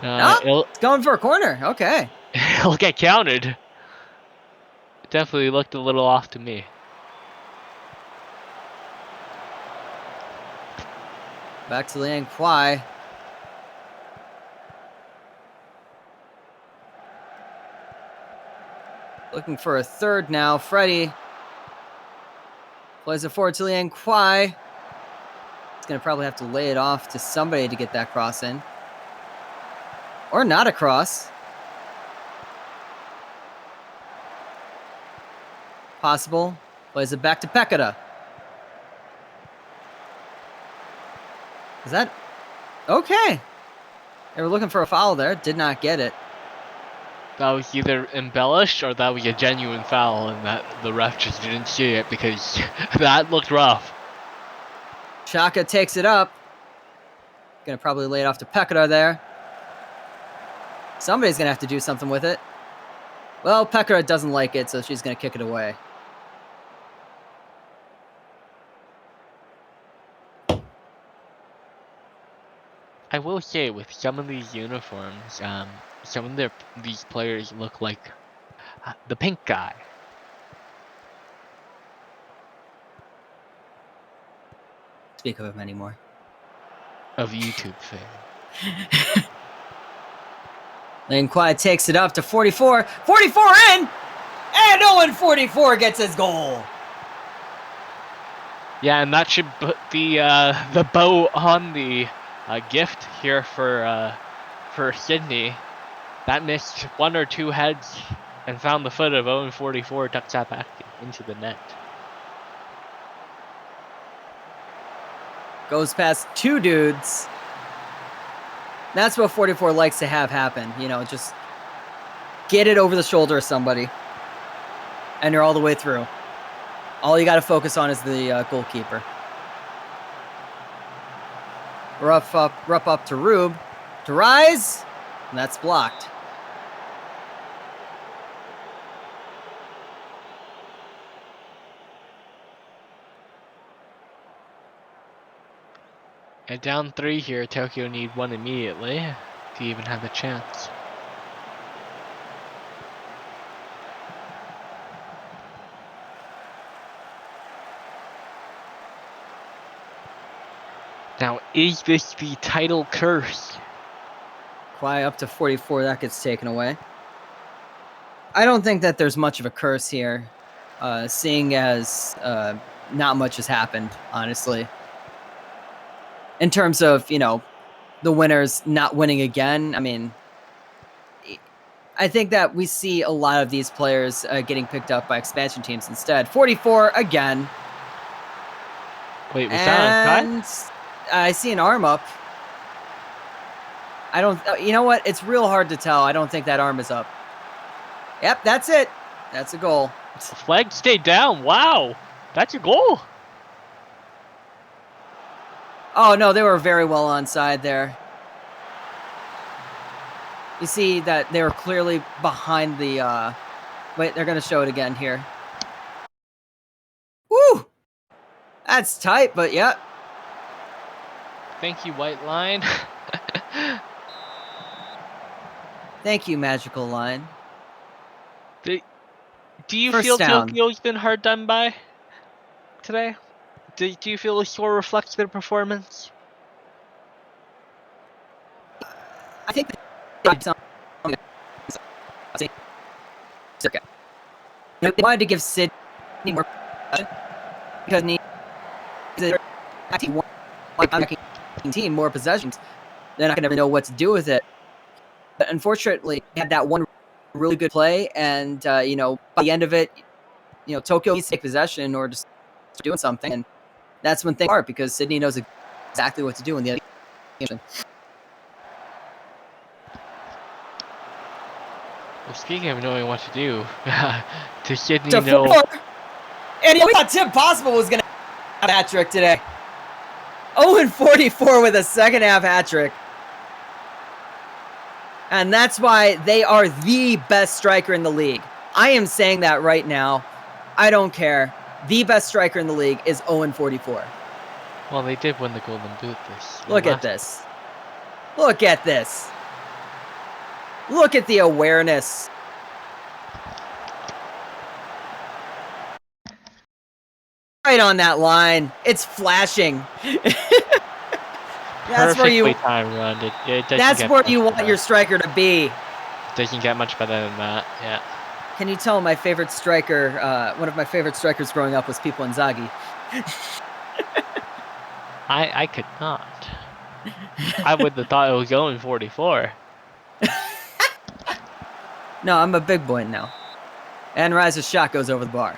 It's going for a corner. Okay. He'll get counted. It definitely looked a little off to me. Back to Liang Kwai. Looking for a third now. Freddie plays it forward to Liang Kwai. He's going to probably have to lay it off to somebody to get that cross in. Or not a cross. Possible. Plays it back to Pekada. Is that... Okay. They were looking for a foul there. Did not get it. That was either embellished or that was a genuine foul, and that the ref just didn't see it because that looked rough. Shaka takes it up. Gonna probably lay it off to Pekada there. Somebody's gonna have to do something with it. Well, Pekada doesn't like it, so she's gonna kick it away. I will say, with some of these uniforms, some of these players look like the pink guy. Speak of him anymore. Of YouTube fame. Liang Kwai takes it up to 44. 44 in! And Owen 44 gets his goal. Yeah, and that should put the bow on the gift here for Sydney. That missed one or two heads and found the foot of Owen 44, tucks that back into the net. Goes past two dudes. That's what 44 likes to have happen. You know, just get it over the shoulder of somebody. And you're all the way through. All you got to focus on is the goalkeeper. Rough up to Rube. To Rise. And that's blocked. At down 3 here, Tokyo need one immediately to even have a chance. Now, is this the title curse? Kwai up to 44, that gets taken away. I don't think that there's much of a curse here, seeing as not much has happened, honestly. In terms of, you know, the winners not winning again, I mean, I think that we see a lot of these players getting picked up by expansion teams instead. 44 again. Wait, was that on cut? I see an arm up. I don't... You know what? It's real hard to tell. I don't think that arm is up. Yep, that's it. That's a goal. The flag stayed down. Wow. That's a goal. Oh, no, they were very well onside there. You see that they were clearly behind the... Wait, they're going to show it again here. Woo! That's tight, but yeah. Thank you, White Line. Thank you, Magical Line. Do you First feel down. Tokyo's been hard done by today? Do you feel the score reflects their performance? I think they wanted to give Sydney more because team more possessions. They're not going to ever know what to do with it. But unfortunately, they had that one really good play, and you know, by the end of it, Tokyo needs to take possession or just doing something, and that's when things are, because Sydney knows exactly what to do in the other game. Well, speaking of knowing what to do, to Sydney To know. 4, and we thought Tim Possible was going to have a hat trick today. 0-44 with a second half hat trick. And that's why they are the best striker in the league. I am saying that right now. I don't care. The best striker in the league is 0-44. Well, they did win the Golden Boot this year. Look at this. Look at this. Look at the awareness. Right on that line. It's flashing. That's where Perfectly timed run. That's where you want your striker to be. It doesn't get much better than that. Yeah. Can you tell my favorite striker? One of my favorite strikers growing up was Pipo Inzaghi. I could not. I would have thought it was going 44. No, I'm a big boy now. And Rise's shot goes over the bar.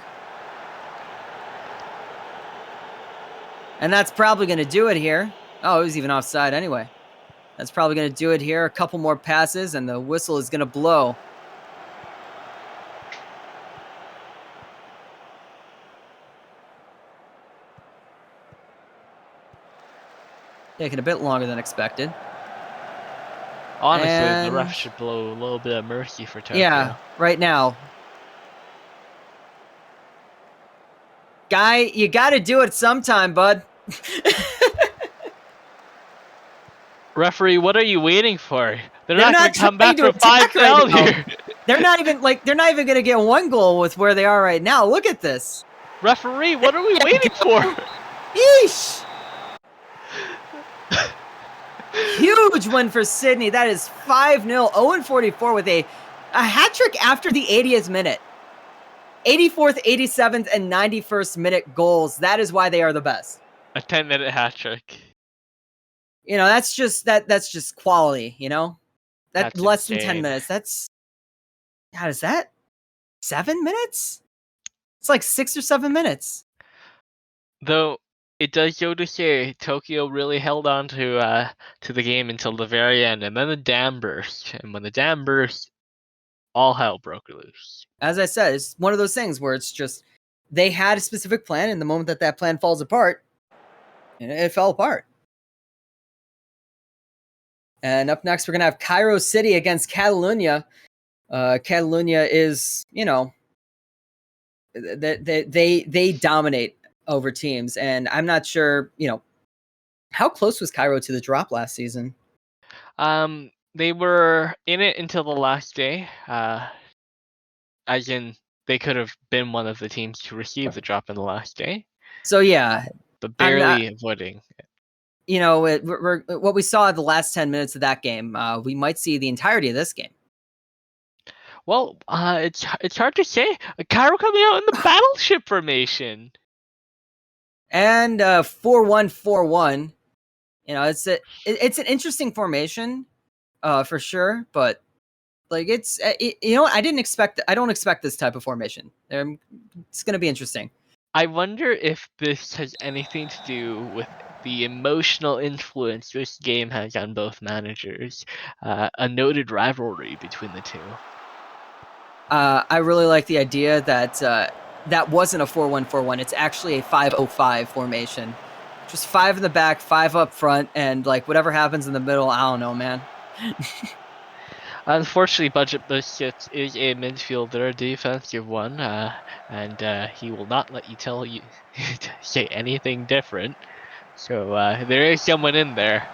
And that's probably going to do it here. Oh, it was even offside anyway. That's probably going to do it here. A couple more passes, and the whistle is going to blow. Taking a bit longer than expected. Honestly, the ref should blow a little bit of mercy for Tokyo. Yeah, right now. Guy, you got to do it sometime, bud. Referee, what are you waiting for? They're not going to come back to from 5 down here. They're not even going to get one goal with where they are right now. Look at this. Referee, what are we waiting for? Yeesh. Huge win for Sydney. That is 5-0, 0-44 with a hat trick after the 80th minute. 84th, 87th, and 91st minute goals. That is why they are the best. A 10-minute hat trick. You know, that's just quality, you know? That's less insane. than 10 minutes. That's, God, is that 7 minutes? It's like 6 or 7 minutes. Though it does go to say Tokyo really held on to the game until the very end, and then the dam burst. And when the dam burst, all hell broke loose. As I said, it's one of those things where it's just they had a specific plan, and the moment that plan falls apart, it fell apart. And up next, we're going to have Cairo City against Catalunya. Catalunya is, you know, they dominate over teams. And I'm not sure, you know, how close was Cairo to the drop last season? They were in it until the last day. As in, they could have been one of the teams to receive the drop in the last day. So, yeah. But barely avoiding it. You know, what we saw in the last 10 minutes of that game, we might see the entirety of this game. Well, it's hard to say. Cairo coming out in the battleship formation. And 4-1-4-1. You know, it's an interesting formation, for sure. But like, you know, I don't expect this type of formation. It's going to be interesting. I wonder if this has anything to do with the emotional influence this game has on both managers. A noted rivalry between the two. I really like the idea that that wasn't a 4-1-4-1. It's actually a 5-0-5 formation. Just 5 in the back, 5 up front, and like whatever happens in the middle, I don't know, man. Unfortunately, Budget Biscuits is a midfielder, a defensive one, and he will not let you say anything different. So there is someone in there.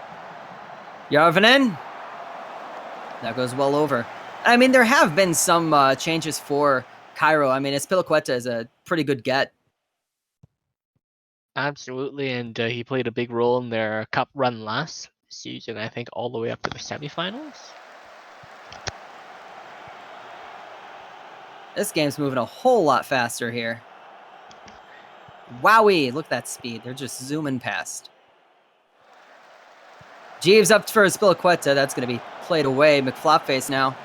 Yarvinen. That goes well over. I mean, there have been some changes for Cairo. I mean, Espilicueta is a pretty good get. Absolutely, and he played a big role in their cup run last season, I think all the way up to the semifinals. This game's moving a whole lot faster here. Wowie, look at that speed. They're just zooming past. Jeeves up for Espilicueta. That's going to be played away. McFlopface now.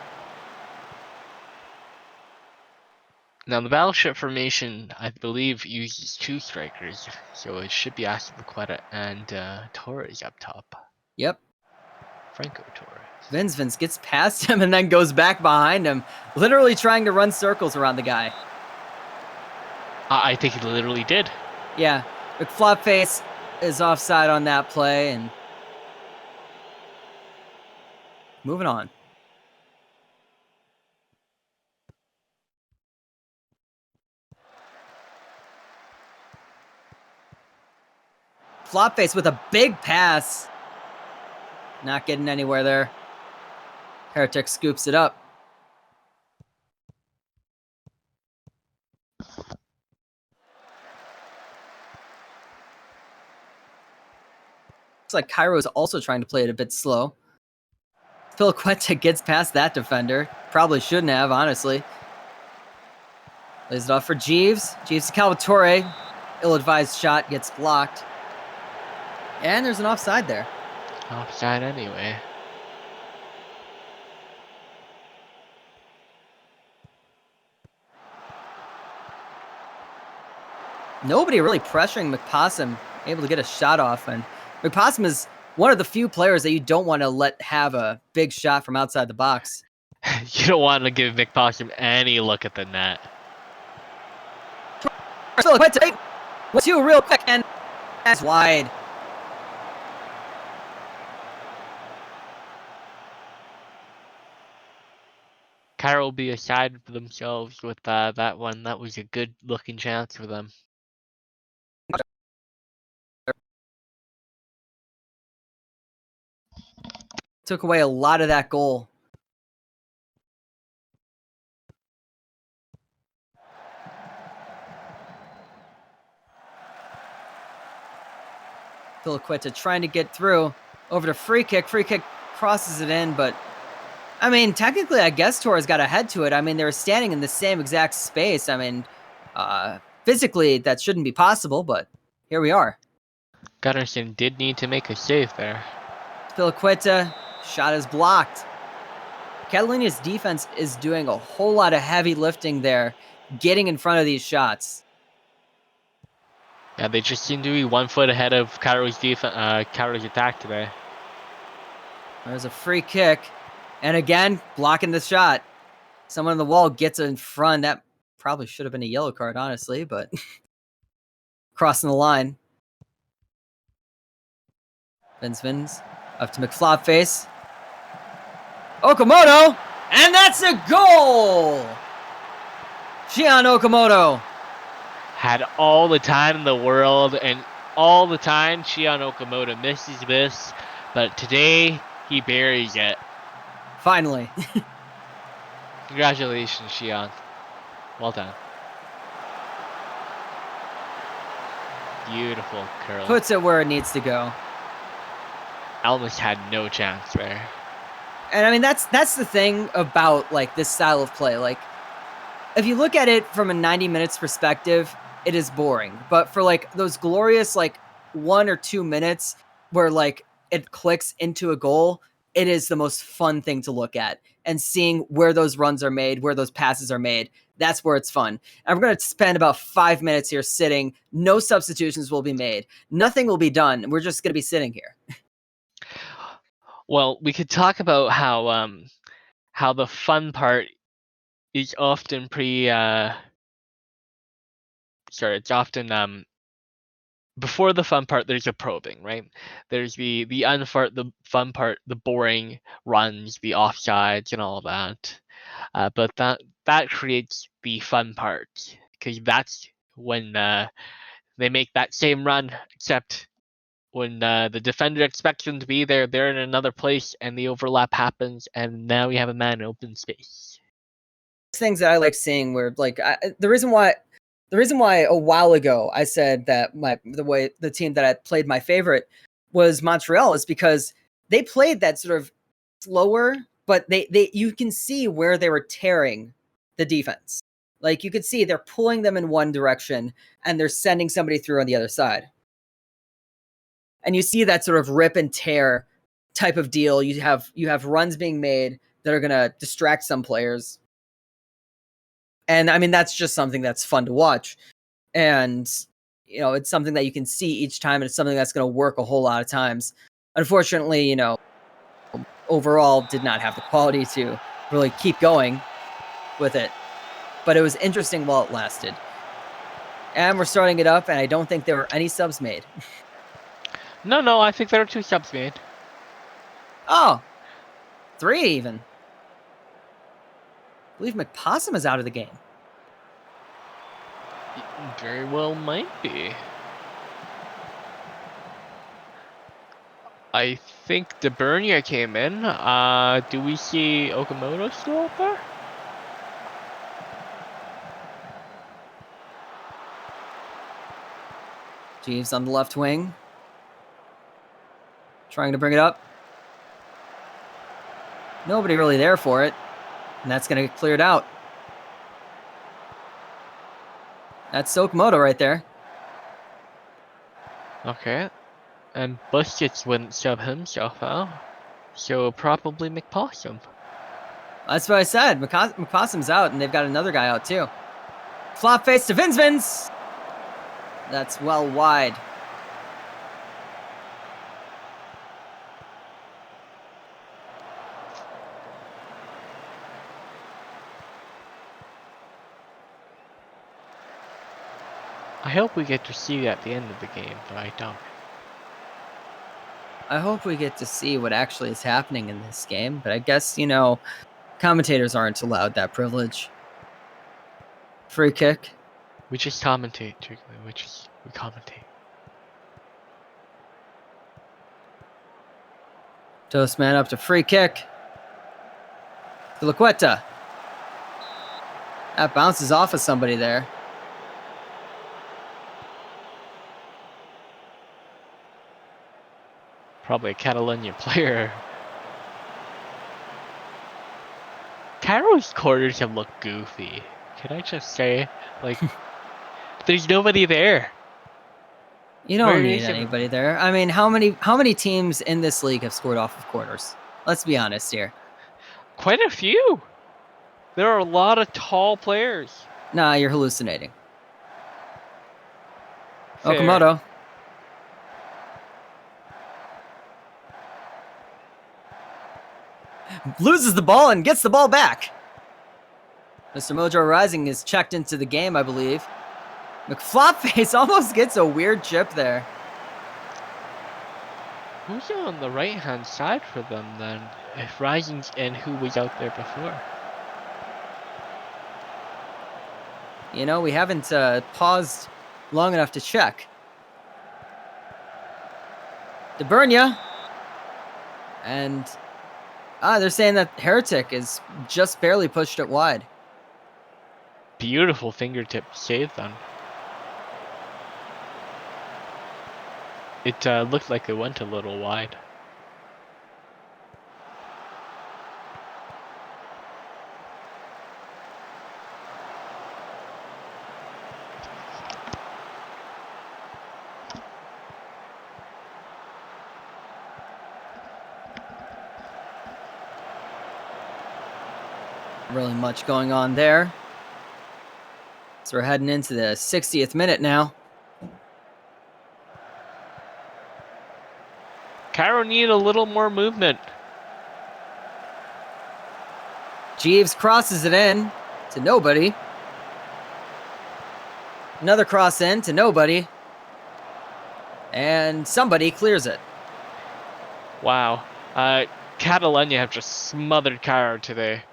Now the battleship formation, I believe, uses 2 strikers, so it should be Aspilicueta and Torres up top. Yep. Franco Torres. Vince gets past him and then goes back behind him, literally trying to run circles around the guy. I think he literally did. Yeah, McFlopface is offside on that play, and moving on. Flopface with a big pass. Not getting anywhere there. Heretic scoops it up. Looks like Cairo is also trying to play it a bit slow. Aspilicueta gets past that defender. Probably shouldn't have, honestly. Lays it off for Jeeves. Jeeves to Calvatore. Ill-advised shot gets blocked. And there's an offside there. Offside anyway. Nobody really pressuring McPossum, able to get a shot off. And McPossum is one of the few players that you don't want to let have a big shot from outside the box. You don't want to give McPossum any look at the net. What's you real quick, and that's wide. Cairo will be aside for themselves with that one. That was a good looking chance for them. Took away a lot of that goal. Aspilicueta trying to get through. Over to free kick. Free kick crosses it in, but I mean, technically, I guess Torres got ahead to it. I mean, they were standing in the same exact space. I mean, physically, that shouldn't be possible, but here we are. Gunnarsson did need to make a save there. Aspilicueta, shot is blocked. Catalunya's defense is doing a whole lot of heavy lifting there, getting in front of these shots. Yeah, they just seem to be 1 foot ahead of Cairo's Cairo's attack today. There's a free kick, and again, blocking the shot. Someone on the wall gets in front. That probably should have been a yellow card, honestly, but crossing the line. Vince up to McFlopface. Okamoto, and that's a goal! Shion Okamoto. Had all the time in the world, and all the time Shion Okamoto misses this, but today he buries it. Finally. Congratulations, Shion. Well done. Beautiful curl. Puts it where it needs to go. Almost had no chance there. And I mean, that's the thing about like this style of play. Like, if you look at it from a 90 minutes perspective, it is boring. But for like those glorious like 1 or 2 minutes where like it clicks into a goal, it is the most fun thing to look at. And seeing where those runs are made, where those passes are made, that's where it's fun. And we're going to spend about 5 minutes here sitting. No substitutions will be made. Nothing will be done. We're just going to be sitting here. Well, we could talk about how the fun part is often it's often before the fun part there's a probing, right? There's the fun part, the boring runs, the offsides and all that. But that creates the fun part, because that's when they make that same run, except when the defender expects them to be there, they're in another place, and the overlap happens, and now we have a man in open space. Things that I like seeing where like the reason why a while ago I said that the team that I played my favorite was Montreal is because they played that sort of slower, but they you can see where they were tearing the defense. Like you could see they're pulling them in one direction and they're sending somebody through on the other side. And you see that sort of rip and tear type of deal. You have runs being made that are going to distract some players. And I mean, that's just something that's fun to watch. And, it's something that you can see each time, and it's something that's going to work a whole lot of times. Unfortunately, overall did not have the quality to really keep going with it. But it was interesting while it lasted. And we're starting it up, and I don't think there were any subs made. No, I think there are 2 subs made. Oh, 3 even. I believe McPossum is out of the game. Very well might be. I think Debernia came in. Do we see Okamoto still out there? Jeeves on the left wing. Trying to bring it up. Nobody really there for it. And that's going to get cleared out. That's Okamoto right there. Okay. And Busquets wouldn't sub himself out. So probably McPossum. That's what I said. McPossum's out, and they've got another guy out too. Flop face to Vinsvins. That's well wide. I hope we get to see at the end of the game, but I don't. I hope we get to see what actually is happening in this game, but I guess, commentators aren't allowed that privilege. Free kick. We just commentate, Jiggly. We commentate. Toastman up to free kick. To Laqueta. That bounces off of somebody there. Probably a Catalunya player. Cairo's corners have looked goofy. Can I just say? Like, there's nobody there. You don't need anybody there. I mean, how many teams in this league have scored off of corners? Let's be honest here. Quite a few. There are a lot of tall players. Nah, you're hallucinating. Fair. Okamoto. Loses the ball and gets the ball back. Mr. Mojo Rising is checked into the game, I believe. McFlopface almost gets a weird chip there. Who's on the right-hand side for them then? If Rising's in, who was out there before? We haven't paused long enough to check. Debernia. And they're saying that Heretic is just barely pushed it wide. Beautiful fingertip save then. It looked like it went a little wide. Really much going on there. So we're heading into the 60th minute now. Cairo need a little more movement. Jeeves crosses it in to nobody. Another cross in to nobody. And somebody clears it. Wow. Catalunya have just smothered Cairo today.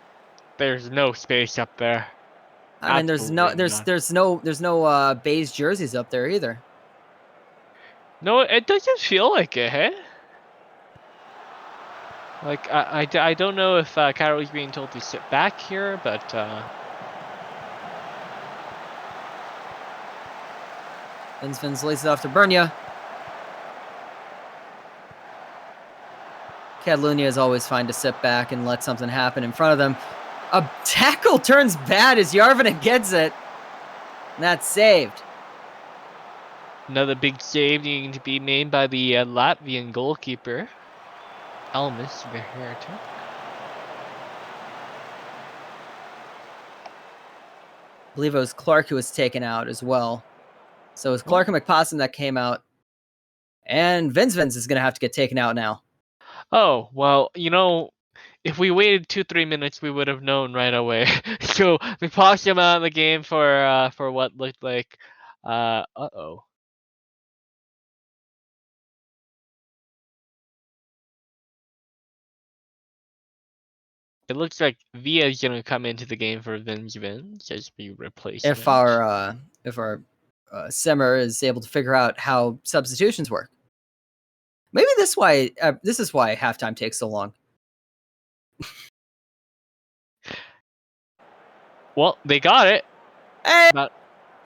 There's no space up there. I mean, there's no Bays jerseys up there either. No, it doesn't feel like it, hey? Like, I don't know if Cairo is being told to sit back here, but Vinsvins lays it off to Bernia. Catalunya is always fine to sit back and let something happen in front of them. A tackle turns bad as Järvinen gets it. And that's saved. another big save needing to be made by the Latvian goalkeeper. Elmas, the Heretic. believe it was Clark who was taken out as well. So it was Clark and McPossum that came out. And Vince is going to have to get taken out now. Oh, well, if we waited 2-3 minutes, we would have known right away. So McPossum out of the game for what looked like, uh-oh. It looks like Via is gonna come into the game for Vince as the replacement. If our Simmer is able to figure out how substitutions work. Maybe this is why halftime takes so long. Well, they got it. Hey!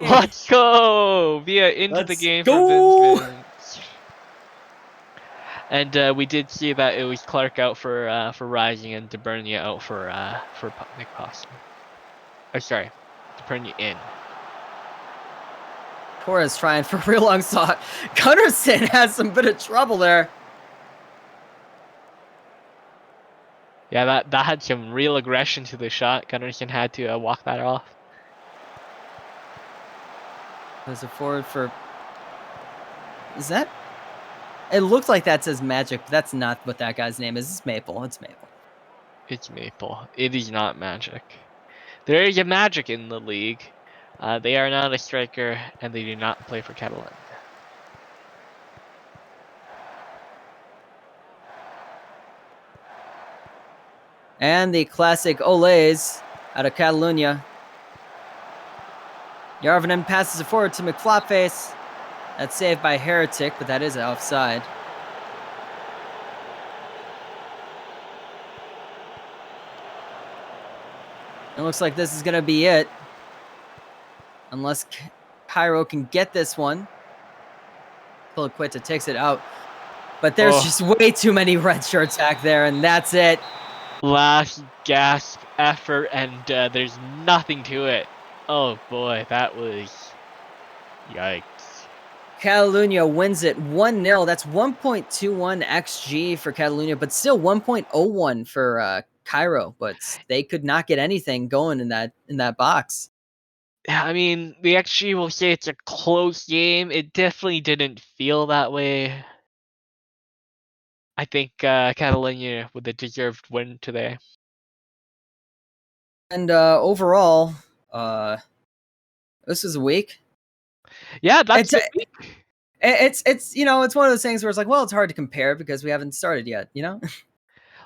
Let's go! Via into the game go! for Vince. And we did see that it was Clark out for Rising and DeBernia out for Nick Possum. Oh, sorry, DeBernia in. Torres trying for a real long shot. Gunnarsson has some bit of trouble there. Yeah, that had some real aggression to the shot. Gunnarsson had to walk that off. There's a forward for... Is that... It looks like that says Magic, but that's not what that guy's name is. It's Maple. It's Maple. It's Maple. It is not Magic. There is a Magic in the league. They are not a striker, and they do not play for Catalunya. And the classic Olays out of Catalunya. Yarvinen passes it forward to McFlopface. That's saved by Heretic, but that is offside. It looks like this is going to be it. Unless Cairo can get this one. Piliqueta takes it out. But there's just way too many red shirts back there, and that's it. Last gasp effort, and there's nothing to it. Oh boy, that was... Yikes. Catalunya wins it 1-0. That's 1.21 XG for Catalunya, but still 1.01 for Cairo. But they could not get anything going in that box. Yeah, I mean, the XG will say it's a close game. It definitely didn't feel that way. I think Catalunya with a deserved win today. And overall, this was a week. Yeah, that's a week. It's it's one of those things where it's like, well, it's hard to compare because we haven't started yet,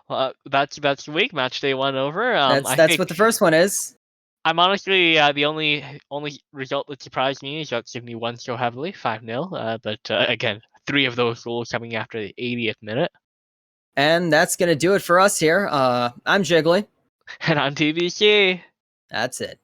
Well, that's the week. Match day 1 over. That's what the first one is. I'm honestly the only result that surprised me is that Sydney won so heavily, 5-0. But again, 3 of those goals coming after the 80th minute. And that's gonna do it for us here. I'm Jiggly. And I'm TBC. That's it.